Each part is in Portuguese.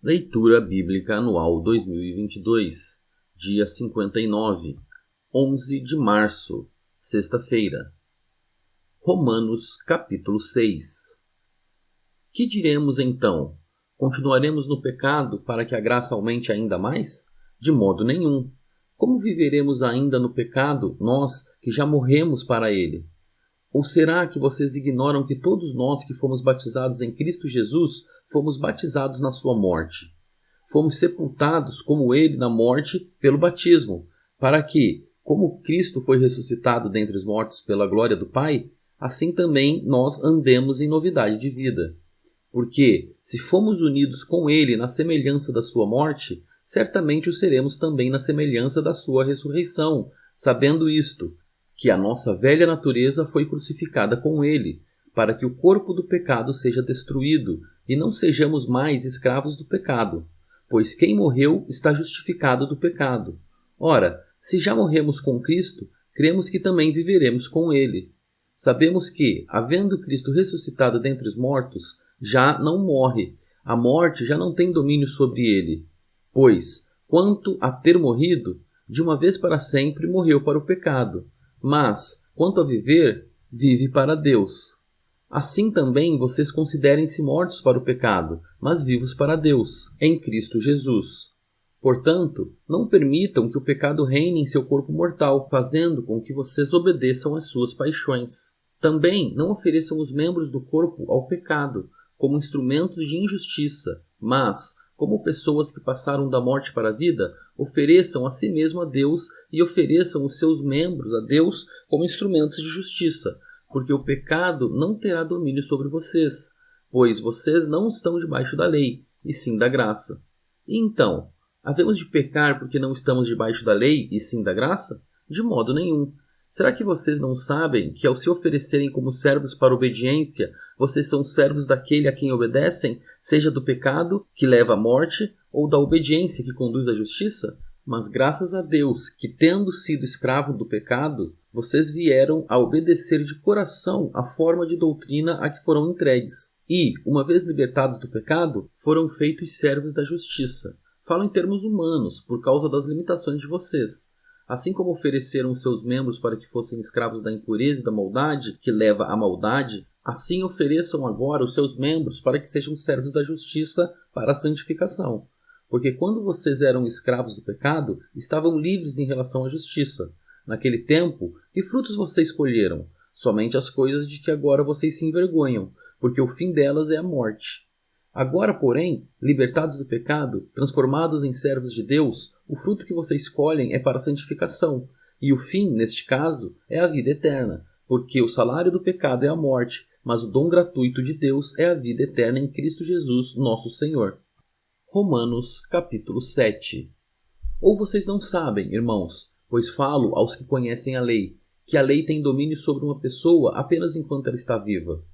Leitura Bíblica Anual 2022, dia 59, 11 de março, sexta-feira. Romanos, capítulo 6. Que diremos então? Continuaremos no pecado para que a graça aumente ainda mais? De modo nenhum. Como viveremos ainda no pecado, nós que já morremos para ele? Ou será que vocês ignoram que todos nós que fomos batizados em Cristo Jesus fomos batizados na sua morte? Fomos sepultados como ele na morte pelo batismo, para que, como Cristo foi ressuscitado dentre os mortos pela glória do Pai, assim também nós andemos em novidade de vida. Porque, se fomos unidos com ele na semelhança da sua morte, certamente o seremos também na semelhança da sua ressurreição, sabendo isto, que a nossa velha natureza foi crucificada com ele, para que o corpo do pecado seja destruído, e não sejamos mais escravos do pecado. Pois quem morreu está justificado do pecado. Ora, se já morremos com Cristo, cremos que também viveremos com ele. Sabemos que, havendo Cristo ressuscitado dentre os mortos, já não morre, a morte já não tem domínio sobre ele. Pois, quanto a ter morrido, de uma vez para sempre morreu para o pecado, mas, quanto a viver, vive para Deus. Assim também vocês considerem-se mortos para o pecado, mas vivos para Deus, em Cristo Jesus. Portanto, não permitam que o pecado reine em seu corpo mortal, fazendo com que vocês obedeçam às suas paixões. Também não ofereçam os membros do corpo ao pecado, como instrumentos de injustiça, mas, como pessoas que passaram da morte para a vida, ofereçam a si mesmo a Deus e ofereçam os seus membros a Deus como instrumentos de justiça, porque o pecado não terá domínio sobre vocês, pois vocês não estão debaixo da lei, e sim da graça. E então, havemos de pecar porque não estamos debaixo da lei e sim da graça? De modo nenhum. Será que vocês não sabem que ao se oferecerem como servos para a obediência, vocês são servos daquele a quem obedecem, seja do pecado, que leva à morte, ou da obediência, que conduz à justiça? Mas graças a Deus, que tendo sido escravo do pecado, vocês vieram a obedecer de coração a forma de doutrina a que foram entregues. E, uma vez libertados do pecado, foram feitos servos da justiça. Falo em termos humanos, por causa das limitações de vocês. Assim como ofereceram os seus membros para que fossem escravos da impureza e da maldade, que leva à maldade, assim ofereçam agora os seus membros para que sejam servos da justiça para a santificação. Porque quando vocês eram escravos do pecado, estavam livres em relação à justiça. Naquele tempo, que frutos vocês colheram? Somente as coisas de que agora vocês se envergonham, porque o fim delas é a morte. Agora, porém, libertados do pecado, transformados em servos de Deus, o fruto que vocês colhem é para a santificação, e o fim, neste caso, é a vida eterna, porque o salário do pecado é a morte, mas o dom gratuito de Deus é a vida eterna em Cristo Jesus, nosso Senhor. Romanos, capítulo 7. Ou vocês não sabem, irmãos, pois falo aos que conhecem a lei, que a lei tem domínio sobre uma pessoa apenas enquanto ela está viva.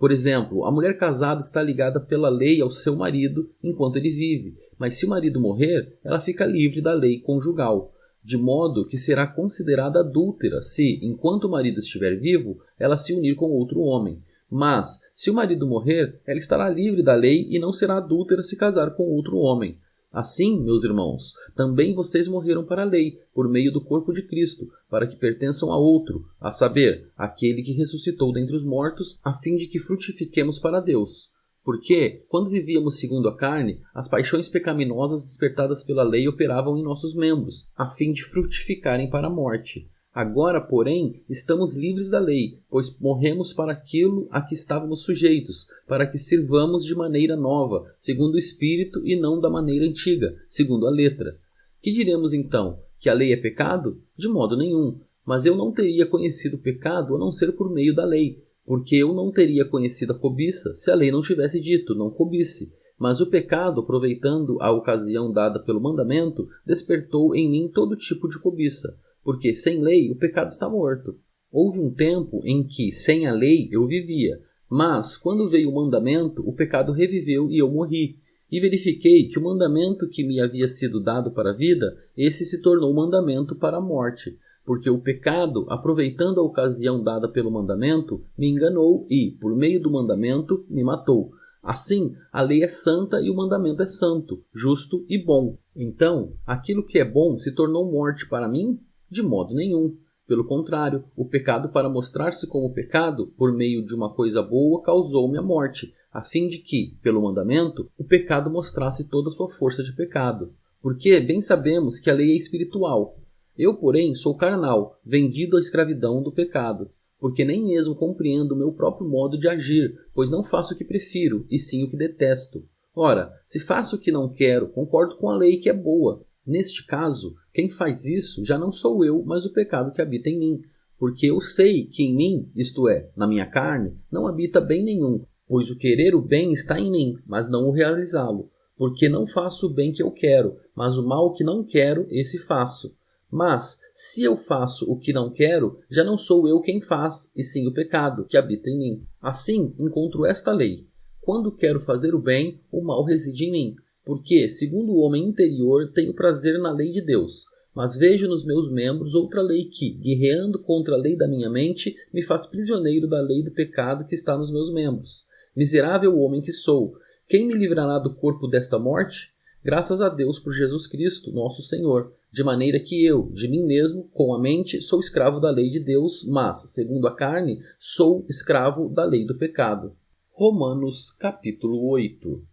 Por exemplo, a mulher casada está ligada pela lei ao seu marido enquanto ele vive, mas se o marido morrer, ela fica livre da lei conjugal, de modo que será considerada adúltera se, enquanto o marido estiver vivo, ela se unir com outro homem. Mas, se o marido morrer, ela estará livre da lei e não será adúltera se casar com outro homem. Assim, meus irmãos, também vocês morreram para a lei, por meio do corpo de Cristo, para que pertençam a outro, a saber, aquele que ressuscitou dentre os mortos, a fim de que frutifiquemos para Deus. Porque, quando vivíamos segundo a carne, as paixões pecaminosas despertadas pela lei operavam em nossos membros, a fim de frutificarem para a morte. Agora, porém, estamos livres da lei, pois morremos para aquilo a que estávamos sujeitos, para que sirvamos de maneira nova, segundo o Espírito, e não da maneira antiga, segundo a letra. Que diremos então? Que a lei é pecado? De modo nenhum. Mas eu não teria conhecido o pecado a não ser por meio da lei, porque eu não teria conhecido a cobiça se a lei não tivesse dito, não cobice. Mas o pecado, aproveitando a ocasião dada pelo mandamento, despertou em mim todo tipo de cobiça. Porque sem lei o pecado está morto. Houve um tempo em que, sem a lei, eu vivia, mas, quando veio o mandamento, o pecado reviveu e eu morri. E verifiquei que o mandamento que me havia sido dado para a vida, esse se tornou mandamento para a morte. Porque o pecado, aproveitando a ocasião dada pelo mandamento, me enganou e, por meio do mandamento, me matou. Assim, a lei é santa e o mandamento é santo, justo e bom. Então, aquilo que é bom se tornou morte para mim? De modo nenhum. Pelo contrário, o pecado, para mostrar-se como pecado, por meio de uma coisa boa, causou-me a morte, a fim de que, pelo mandamento, o pecado mostrasse toda a sua força de pecado. Porque bem sabemos que a lei é espiritual. Eu, porém, sou carnal, vendido à escravidão do pecado. Porque nem mesmo compreendo o meu próprio modo de agir, pois não faço o que prefiro, e sim o que detesto. Ora, se faço o que não quero, concordo com a lei que é boa. Neste caso, quem faz isso já não sou eu, mas o pecado que habita em mim. Porque eu sei que em mim, isto é, na minha carne, não habita bem nenhum, pois o querer o bem está em mim, mas não o realizá-lo. Porque não faço o bem que eu quero, mas o mal que não quero, esse faço. Mas, se eu faço o que não quero, já não sou eu quem faz, e sim o pecado que habita em mim. Assim, encontro esta lei. Quando quero fazer o bem, o mal reside em mim. Porque, segundo o homem interior, tenho prazer na lei de Deus. Mas vejo nos meus membros outra lei que, guerreando contra a lei da minha mente, me faz prisioneiro da lei do pecado que está nos meus membros. Miserável homem que sou! Quem me livrará do corpo desta morte? Graças a Deus por Jesus Cristo, nosso Senhor. De maneira que eu, de mim mesmo, com a mente, sou escravo da lei de Deus, mas, segundo a carne, sou escravo da lei do pecado. Romanos capítulo 8.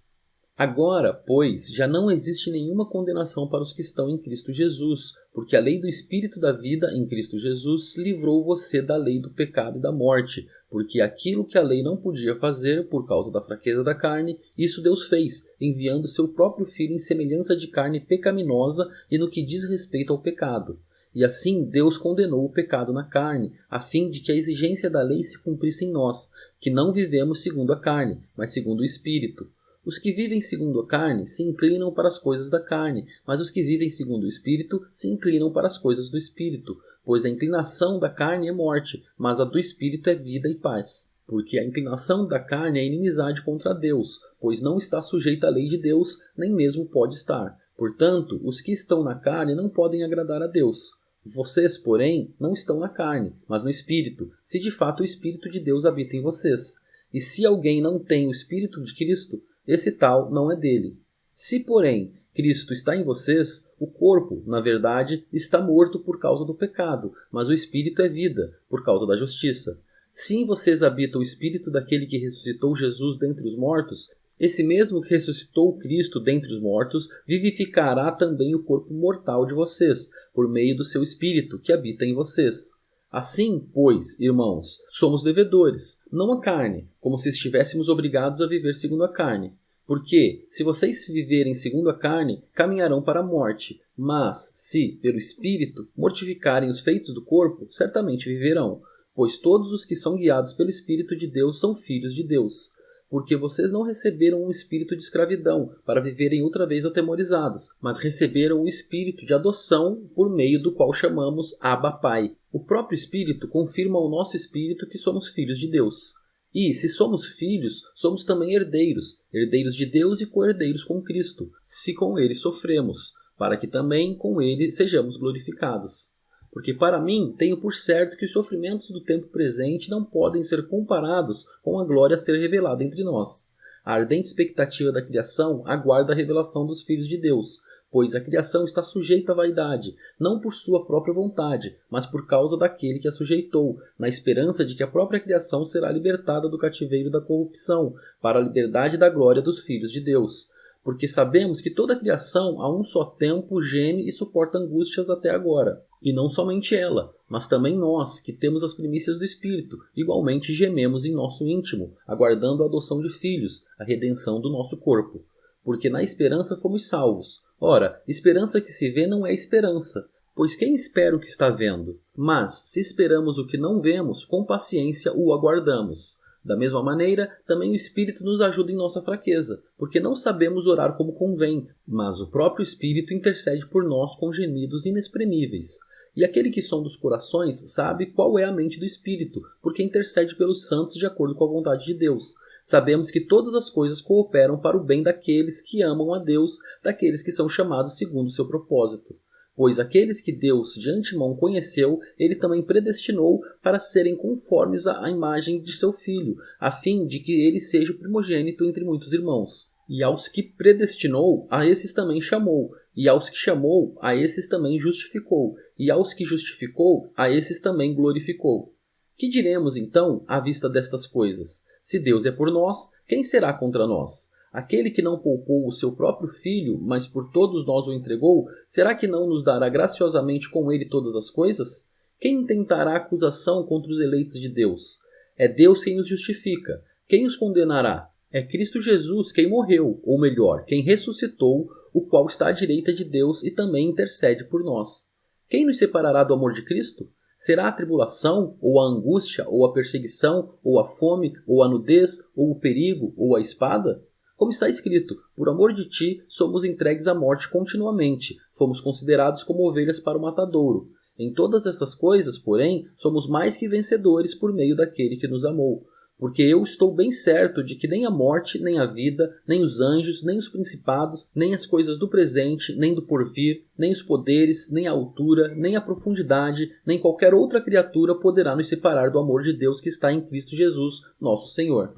Agora, pois, já não existe nenhuma condenação para os que estão em Cristo Jesus, porque a lei do Espírito da vida em Cristo Jesus livrou você da lei do pecado e da morte, porque aquilo que a lei não podia fazer por causa da fraqueza da carne, isso Deus fez, enviando seu próprio Filho em semelhança de carne pecaminosa e no que diz respeito ao pecado. E assim Deus condenou o pecado na carne, a fim de que a exigência da lei se cumprisse em nós, que não vivemos segundo a carne, mas segundo o Espírito. Os que vivem segundo a carne se inclinam para as coisas da carne, mas os que vivem segundo o Espírito se inclinam para as coisas do Espírito, pois a inclinação da carne é morte, mas a do Espírito é vida e paz. Porque a inclinação da carne é inimizade contra Deus, pois não está sujeita à lei de Deus, nem mesmo pode estar. Portanto, os que estão na carne não podem agradar a Deus. Vocês, porém, não estão na carne, mas no Espírito, se de fato o Espírito de Deus habita em vocês. E se alguém não tem o Espírito de Cristo, esse tal não é dele. Se, porém, Cristo está em vocês, o corpo, na verdade, está morto por causa do pecado, mas o Espírito é vida, por causa da justiça. Se em vocês habita o Espírito daquele que ressuscitou Jesus dentre os mortos, esse mesmo que ressuscitou Cristo dentre os mortos, vivificará também o corpo mortal de vocês, por meio do seu Espírito que habita em vocês. Assim, pois, irmãos, somos devedores, não a carne, como se estivéssemos obrigados a viver segundo a carne. Porque, se vocês viverem segundo a carne, caminharão para a morte, mas, se, pelo Espírito, mortificarem os feitos do corpo, certamente viverão. Pois todos os que são guiados pelo Espírito de Deus são filhos de Deus. Porque vocês não receberam um espírito de escravidão, para viverem outra vez atemorizados, mas receberam o espírito de adoção, por meio do qual chamamos Abba Pai. O próprio Espírito confirma ao nosso espírito que somos filhos de Deus. E, se somos filhos, somos também herdeiros, herdeiros de Deus e co-herdeiros com Cristo, se com ele sofremos, para que também com ele sejamos glorificados. Porque para mim tenho por certo que os sofrimentos do tempo presente não podem ser comparados com a glória a ser revelada entre nós. A ardente expectativa da criação aguarda a revelação dos filhos de Deus, pois a criação está sujeita à vaidade, não por sua própria vontade, mas por causa daquele que a sujeitou, na esperança de que a própria criação será libertada do cativeiro da corrupção, para a liberdade da glória dos filhos de Deus. Porque sabemos que toda a criação a um só tempo geme e suporta angústias até agora. E não somente ela, mas também nós, que temos as primícias do Espírito, igualmente gememos em nosso íntimo, aguardando a adoção de filhos, a redenção do nosso corpo. Porque na esperança fomos salvos. Ora, esperança que se vê não é esperança, pois quem espera o que está vendo? Mas, se esperamos o que não vemos, com paciência o aguardamos. Da mesma maneira, também o Espírito nos ajuda em nossa fraqueza, porque não sabemos orar como convém, mas o próprio Espírito intercede por nós com gemidos inexprimíveis. E aquele que sonda os corações sabe qual é a mente do Espírito, porque intercede pelos santos de acordo com a vontade de Deus. Sabemos que todas as coisas cooperam para o bem daqueles que amam a Deus, daqueles que são chamados segundo o seu propósito. Pois aqueles que Deus de antemão conheceu, ele também predestinou para serem conformes à imagem de seu Filho, a fim de que ele seja o primogênito entre muitos irmãos. E aos que predestinou, a esses também chamou. E aos que chamou, a esses também justificou. E aos que justificou, a esses também glorificou. Que diremos, então, à vista destas coisas? Se Deus é por nós, quem será contra nós? Aquele que não poupou o seu próprio Filho, mas por todos nós o entregou, será que não nos dará graciosamente com ele todas as coisas? Quem intentará acusação contra os eleitos de Deus? É Deus quem os justifica. Quem os condenará? É Cristo Jesus quem morreu, ou melhor, quem ressuscitou, o qual está à direita de Deus e também intercede por nós. Quem nos separará do amor de Cristo? Será a tribulação, ou a angústia, ou a perseguição, ou a fome, ou a nudez, ou o perigo, ou a espada? Como está escrito, por amor de ti somos entregues à morte continuamente, fomos considerados como ovelhas para o matadouro. Em todas estas coisas, porém, somos mais que vencedores por meio daquele que nos amou. Porque eu estou bem certo de que nem a morte, nem a vida, nem os anjos, nem os principados, nem as coisas do presente, nem do porvir, nem os poderes, nem a altura, nem a profundidade, nem qualquer outra criatura poderá nos separar do amor de Deus que está em Cristo Jesus, nosso Senhor.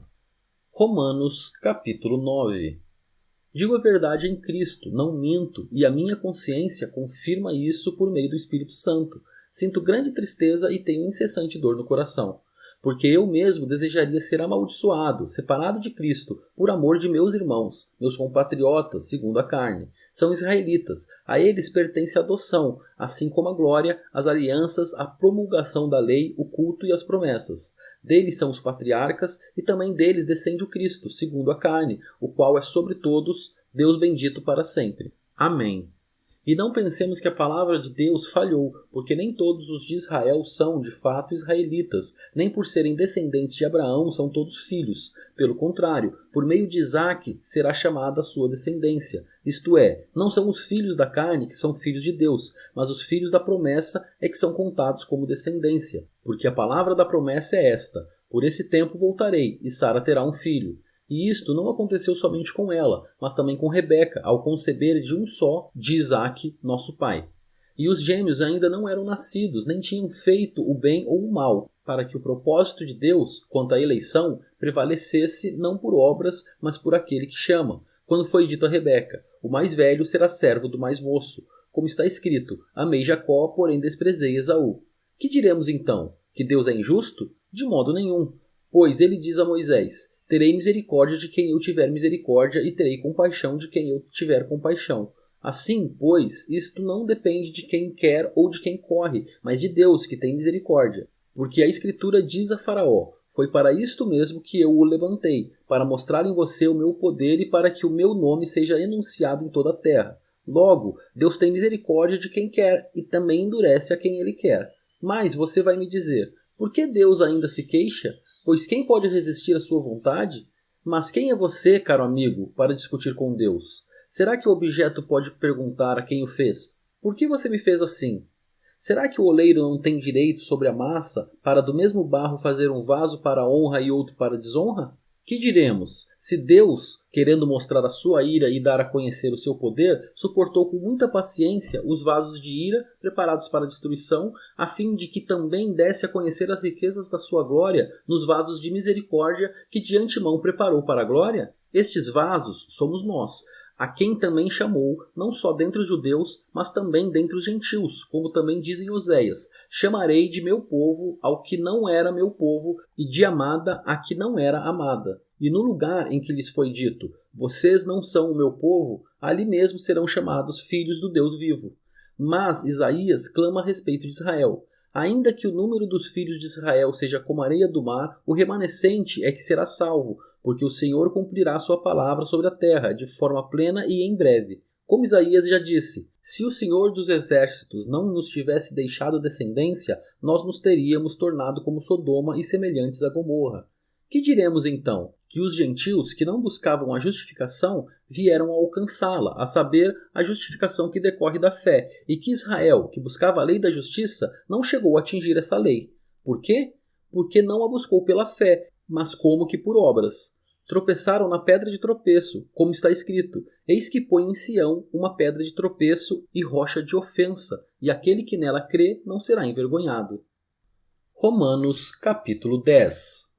Romanos, capítulo 9. Digo a verdade em Cristo, não minto, e a minha consciência confirma isso por meio do Espírito Santo. Sinto grande tristeza e tenho incessante dor no coração. Porque eu mesmo desejaria ser amaldiçoado, separado de Cristo, por amor de meus irmãos, meus compatriotas, segundo a carne. São israelitas, a eles pertence a adoção, assim como a glória, as alianças, a promulgação da lei, o culto e as promessas. Deles são os patriarcas, e também deles descende o Cristo, segundo a carne, o qual é sobre todos, Deus bendito para sempre. Amém. E não pensemos que a palavra de Deus falhou, porque nem todos os de Israel são, de fato, israelitas, nem por serem descendentes de Abraão são todos filhos. Pelo contrário, por meio de Isaque será chamada a sua descendência. Isto é, não são os filhos da carne que são filhos de Deus, mas os filhos da promessa é que são contados como descendência. Porque a palavra da promessa é esta: por esse tempo voltarei, e Sara terá um filho. E isto não aconteceu somente com ela, mas também com Rebeca, ao conceber de um só de Isaque, nosso pai. E os gêmeos ainda não eram nascidos, nem tinham feito o bem ou o mal, para que o propósito de Deus, quanto à eleição, prevalecesse não por obras, mas por aquele que chama. Quando foi dito a Rebeca: o mais velho será servo do mais moço. Como está escrito: amei Jacó, porém desprezei Esaú. Que diremos então? Que Deus é injusto? De modo nenhum. Pois ele diz a Moisés: terei misericórdia de quem eu tiver misericórdia e terei compaixão de quem eu tiver compaixão. Assim, pois, isto não depende de quem quer ou de quem corre, mas de Deus, que tem misericórdia. Porque a Escritura diz a Faraó: foi para isto mesmo que eu o levantei, para mostrar em você o meu poder e para que o meu nome seja enunciado em toda a terra. Logo, Deus tem misericórdia de quem quer e também endurece a quem ele quer. Mas você vai me dizer: por que Deus ainda se queixa? Pois quem pode resistir à sua vontade? Mas quem é você, caro amigo, para discutir com Deus? Será que o objeto pode perguntar a quem o fez: por que você me fez assim? Será que o oleiro não tem direito sobre a massa para do mesmo barro fazer um vaso para honra e outro para desonra? Que diremos, se Deus, querendo mostrar a sua ira e dar a conhecer o seu poder, suportou com muita paciência os vasos de ira preparados para a destruição, a fim de que também desse a conhecer as riquezas da sua glória nos vasos de misericórdia que de antemão preparou para a glória? Estes vasos somos nós, a quem também chamou, não só dentre os judeus, mas também dentre os gentios, como também diz em Oséias: chamarei de meu povo ao que não era meu povo, e de amada a que não era amada. E no lugar em que lhes foi dito: vocês não são o meu povo, ali mesmo serão chamados filhos do Deus vivo. Mas Isaías clama a respeito de Israel: ainda que o número dos filhos de Israel seja como a areia do mar, o remanescente é que será salvo, porque o Senhor cumprirá sua palavra sobre a terra, de forma plena e em breve. Como Isaías já disse: se o Senhor dos exércitos não nos tivesse deixado descendência, nós nos teríamos tornado como Sodoma e semelhantes a Gomorra. Que diremos então? Que os gentios que não buscavam a justificação vieram a alcançá-la, a saber, a justificação que decorre da fé, e que Israel, que buscava a lei da justiça, não chegou a atingir essa lei. Por quê? Porque não a buscou pela fé, mas como que por obras. Tropeçaram na pedra de tropeço, como está escrito: Eis que põe em Sião uma pedra de tropeço e rocha de ofensa, e aquele que nela crê não será envergonhado. Romanos capítulo 10.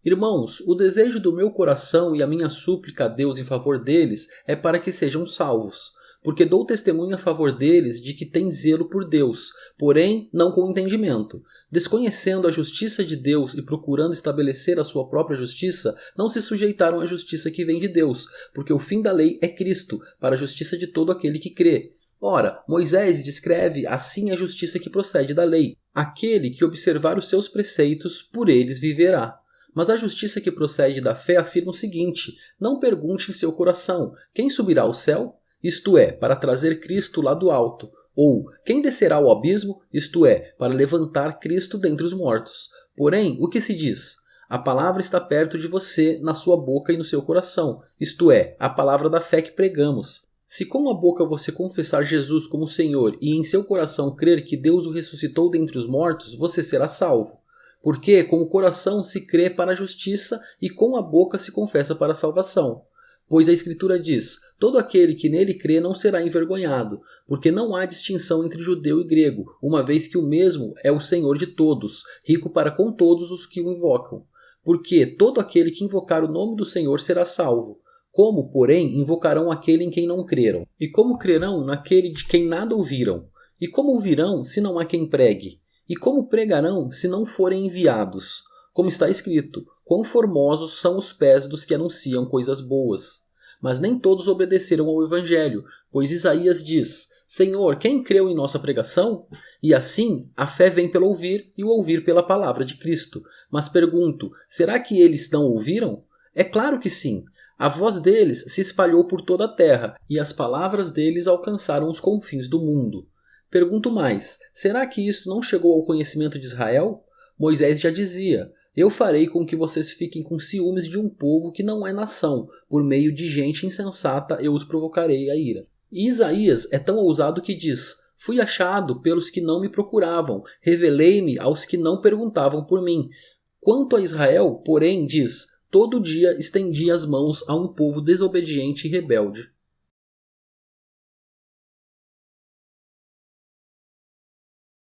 Irmãos, o desejo do meu coração e a minha súplica a Deus em favor deles é para que sejam salvos, porque dou testemunho a favor deles de que têm zelo por Deus, porém não com entendimento. Desconhecendo a justiça de Deus e procurando estabelecer a sua própria justiça, não se sujeitaram à justiça que vem de Deus, porque o fim da lei é Cristo, para a justiça de todo aquele que crê. Ora, Moisés descreve assim a justiça que procede da lei: aquele que observar os seus preceitos, por eles viverá. Mas a justiça que procede da fé afirma o seguinte: não pergunte em seu coração, quem subirá ao céu? Isto é, para trazer Cristo lá do alto. Ou, quem descerá ao abismo? Isto é, para levantar Cristo dentre os mortos. Porém, o que se diz? A palavra está perto de você, na sua boca e no seu coração. Isto é, a palavra da fé que pregamos. Se com a boca você confessar Jesus como Senhor e em seu coração crer que Deus o ressuscitou dentre os mortos, você será salvo. Porque com o coração se crê para a justiça e com a boca se confessa para a salvação. Pois a Escritura diz: todo aquele que nele crê não será envergonhado, porque não há distinção entre judeu e grego, uma vez que o mesmo é o Senhor de todos, rico para com todos os que o invocam. Porque todo aquele que invocar o nome do Senhor será salvo. Como, porém, invocarão aquele em quem não creram? E como crerão naquele de quem nada ouviram? E como ouvirão se não há quem pregue? E como pregarão se não forem enviados? Como está escrito: quão formosos são os pés dos que anunciam coisas boas. Mas nem todos obedeceram ao Evangelho, pois Isaías diz: Senhor, quem creu em nossa pregação? E assim, a fé vem pelo ouvir, e o ouvir pela palavra de Cristo. Mas pergunto, será que eles não ouviram? É claro que sim. A voz deles se espalhou por toda a terra, e as palavras deles alcançaram os confins do mundo. Pergunto mais, será que isso não chegou ao conhecimento de Israel? Moisés já dizia: eu farei com que vocês fiquem com ciúmes de um povo que não é nação, por meio de gente insensata eu os provocarei a ira. E Isaías é tão ousado que diz: fui achado pelos que não me procuravam, revelei-me aos que não perguntavam por mim. Quanto a Israel, porém, diz: todo dia estendi as mãos a um povo desobediente e rebelde.